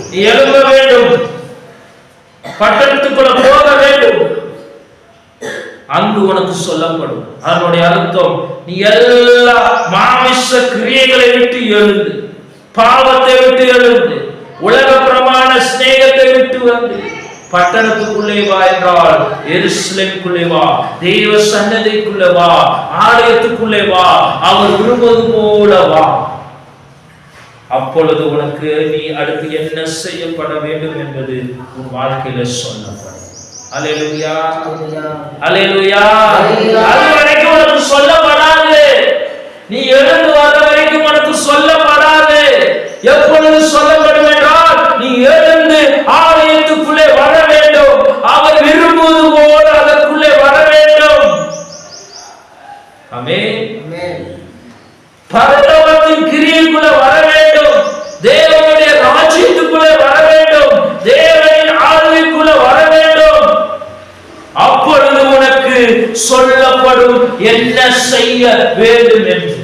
நீ எழும்ப வேண்டும், பட்டணத்துக்குள்ள போக வேண்டும். அங்கு உனக்கு சொல்லப்படும். அதனுடைய அர்த்தம், நீ எல்லா மாமிச கிரியைகளை விட்டு எழுந்து, பாவத்தை விட்டு எழுந்து, உலக பிரமாண சிநேகத்தை விட்டு வந்து பட்டணத்துக்குள்ளே வா என்றால் எருசலேமுக்குள்ளே வா, தெய்வ சன்னதிக்குள்ளே வா, ஆலயத்துக்குள்ளே வா, அவர் விரும்புவது போல வா. அப்பொழுது உனக்கு நீ அடுத்து என்ன செய்யப்பட வேண்டும் என்பது உன் வாழ்க்கையில சொல்லப்படும். அல்லேலூயா, அல்லேலூயா. அது வரைக்கும் உனக்கு சொல்லப்படாது. நீ எழுந்து வர வரைக்கும் உனக்கு சொல்லப்படாது. எப்பொழுது சொல்லப்படும் என்றால், நீ எழுந்து ஆலயத்துக்குள்ளே வர வேண்டும், அவர் விரும்புவது போல அதற்குள்ளே வர வேண்டும். ஆமென். பரலோகத்தின் கிரியைக்குள்ள வர வேண்டும், தேவனுடைய ராஜ்யத்துக்குள்ளே வர வேண்டும், தேவனின் ஆளுகைக்குள்ள வர வேண்டும். அப்பொழுது உனக்கு சொல்லப்படும் என்ன செய்ய வேண்டும் என்று.